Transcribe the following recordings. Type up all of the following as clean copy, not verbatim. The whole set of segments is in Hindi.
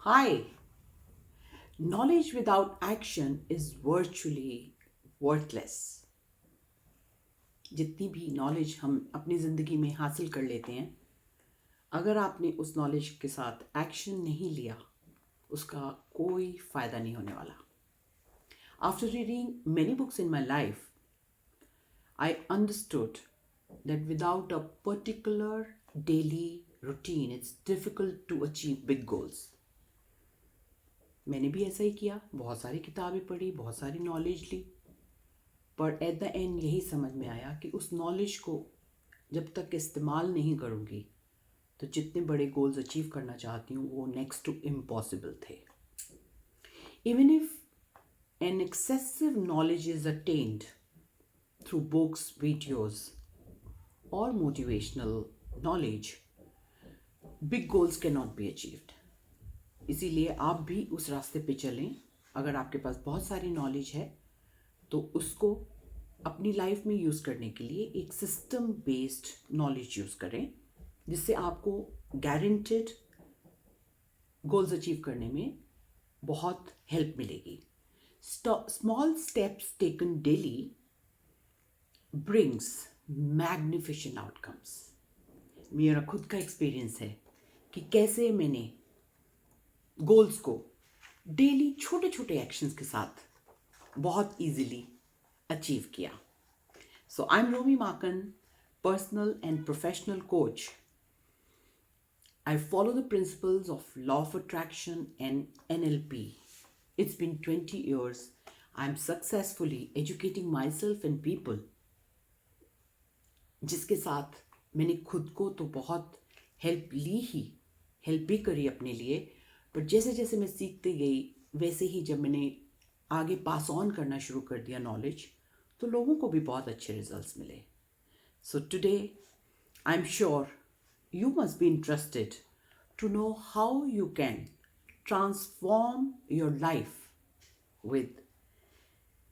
Hi, knowledge without action is virtually worthless. जितनी भी नॉलेज हम अपनी ज़िंदगी में हासिल कर लेते हैं, अगर आपने उस नॉलेज के साथ एक्शन नहीं लिया, उसका कोई फ़ायदा नहीं होने वाला. After reading many books in my life, I understood that without a particular daily routine, it's difficult to achieve big goals. मैंने भी ऐसा ही किया, बहुत सारी किताबें पढ़ी, बहुत सारी नॉलेज ली, पर एट द एंड यही समझ में आया कि उस नॉलेज को जब तक इस्तेमाल नहीं करूँगी तो जितने बड़े गोल्स अचीव करना चाहती हूँ वो नेक्स्ट टू इम्पॉसिबल थे. Even if an excessive knowledge is attained through books, videos और motivational knowledge, big goals can not be achieved. इसीलिए आप भी उस रास्ते पे चलें. अगर आपके पास बहुत सारी नॉलेज है तो उसको अपनी लाइफ में यूज़ करने के लिए एक सिस्टम बेस्ड नॉलेज यूज़ करें, जिससे आपको गारंटेड गोल्स अचीव करने में बहुत हेल्प मिलेगी. Small steps taken daily brings magnificent outcomes. मेरा खुद का एक्सपीरियंस है कि कैसे मैंने गोल्स को डेली छोटे छोटे एक्शंस के साथ बहुत इजीली अचीव किया. So I am Romi Makan, personal and professional coach. I follow the principles of law of attraction and NLP. It's been 20 years. I'm successfully educating myself and people. जिसके साथ मैंने खुद को तो बहुत हेल्प भी करी अपने लिए, पर जैसे जैसे मैं सीखती गई वैसे ही जब मैंने आगे पास ऑन करना शुरू कर दिया नॉलेज, तो लोगों को भी बहुत अच्छे रिजल्ट्स मिले. So today I am sure you must be interested to know how you can transform your life with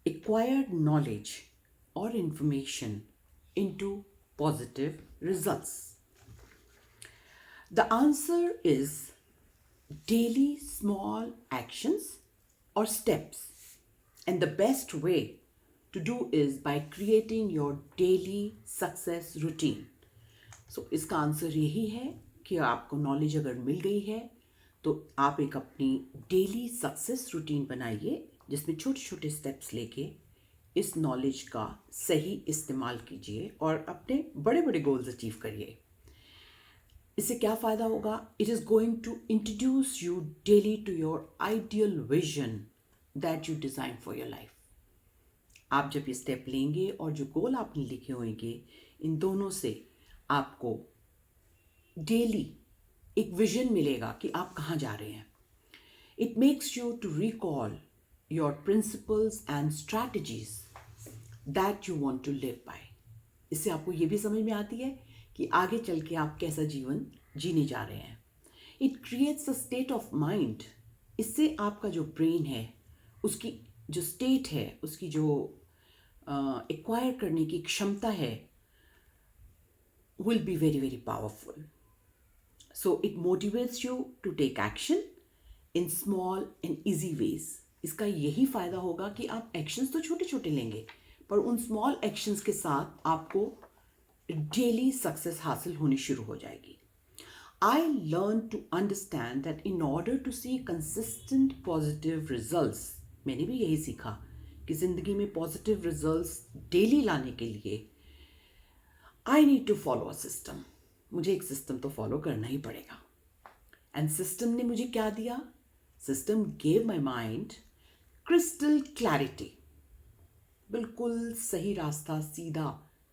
acquired knowledge or information into positive results. The answer is daily small actions or steps, and the best way to do is by creating your daily success routine. सो इसका आंसर यही है कि आपको नॉलेज अगर मिल गई है तो आप एक अपनी डेली सक्सेस रूटीन बनाइए, जिसमें छोटे छोटे स्टेप्स लेके इस नॉलेज का सही इस्तेमाल कीजिए और अपने बड़े बड़े गोल्स अचीव करिए. इससे क्या फ़ायदा होगा? It is going to introduce you daily to your ideal vision that you design for your life. आप जब ये स्टेप लेंगे और जो गोल आपने लिखे होंगे, इन दोनों से आपको डेली एक विजन मिलेगा कि आप कहाँ जा रहे हैं. It makes you to recall your principles and strategies that you want to live by. इससे आपको ये भी समझ में आती है कि आगे चल के आप कैसा जीवन जीने जा रहे हैं. It creates a state of mind. इससे आपका जो ब्रेन है, उसकी जो स्टेट है, उसकी जो एक्वायर करने की क्षमता है, will be very, very powerful. So it motivates you to take action in small and easy ways. इसका यही फ़ायदा होगा कि आप एक्शंस तो छोटे छोटे लेंगे, पर उन स्मॉल एक्शंस के साथ आपको डेली सक्सेस हासिल होनी शुरू हो जाएगी. I learned to understand that in order to see consistent positive results, मैंने भी यही सीखा कि ज़िंदगी में पॉजिटिव रिजल्ट्स डेली लाने के लिए I need to follow a system. मुझे एक सिस्टम तो फॉलो करना ही पड़ेगा. एंड सिस्टम ने मुझे क्या दिया? System gave my mind crystal clarity. बिल्कुल सही रास्ता, सीधा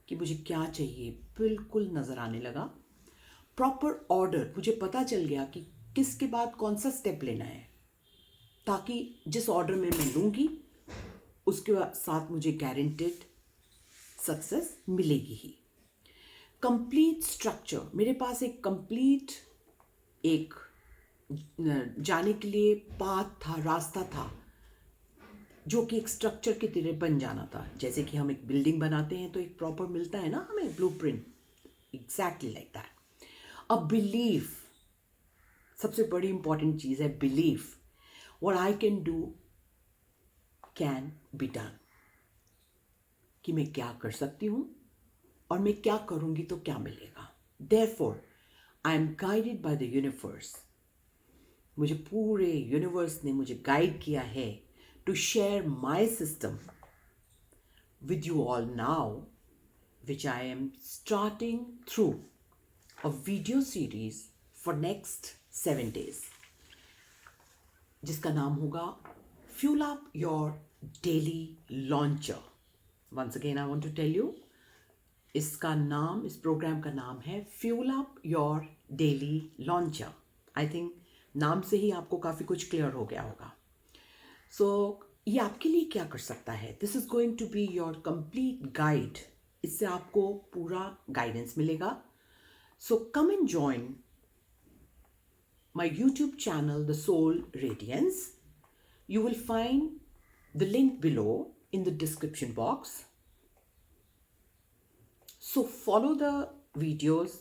कि मुझे क्या चाहिए बिल्कुल नज़र आने लगा. प्रॉपर ऑर्डर, मुझे पता चल गया कि किसके बाद कौन सा स्टेप लेना है, ताकि जिस ऑर्डर में मैं लूँगी उसके साथ मुझे गारंटेड सक्सेस मिलेगी ही. कंप्लीट स्ट्रक्चर, मेरे पास एक कंप्लीट एक जाने के लिए पाथ था, रास्ता था, जो कि एक स्ट्रक्चर की तरह बन जाना था. जैसे कि हम एक बिल्डिंग बनाते हैं तो एक प्रॉपर मिलता है ना हमें blueprint, exactly like that. A belief सबसे बड़ी इंपॉर्टेंट चीज़ है belief. What I can do can be done, कि मैं क्या कर सकती हूँ और मैं क्या करूँगी तो क्या मिलेगा। Therefore I am guided by the universe. मुझे पूरे यूनिवर्स ने मुझे गाइड किया है to share my system with you all now, which I am starting through a video series for next 7 days, जिसका नाम होगा Fuel Up Your Daily Launcher. Once again, I want to tell you, इसका नाम, इस प्रोग्राम का नाम है Fuel Up Your Daily Launcher. I think नाम से ही आपको काफ़ी कुछ क्लियर हो गया होगा. सो ये आपके लिए क्या कर सकता है? This is going to be your complete guide. इससे आपको पूरा गाइडेंस मिलेगा. So come and join my YouTube channel the soul radiance. You will find the link below in the description box. So follow the videos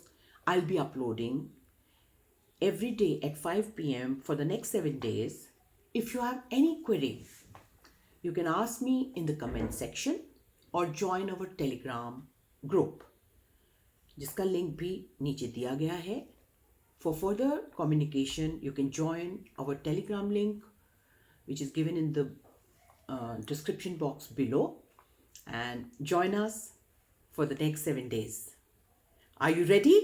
I will be uploading every day at 5 p.m. for the next 7 days. If you have any query, you can ask me in the comment section or join our Telegram group, जिसका लिंक भी नीचे दिया गया है. For further communication, you can join our Telegram link, which is given in the description box below, and join us for the next 7 days. Are you ready?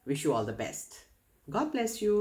Wish you all the best. God bless you.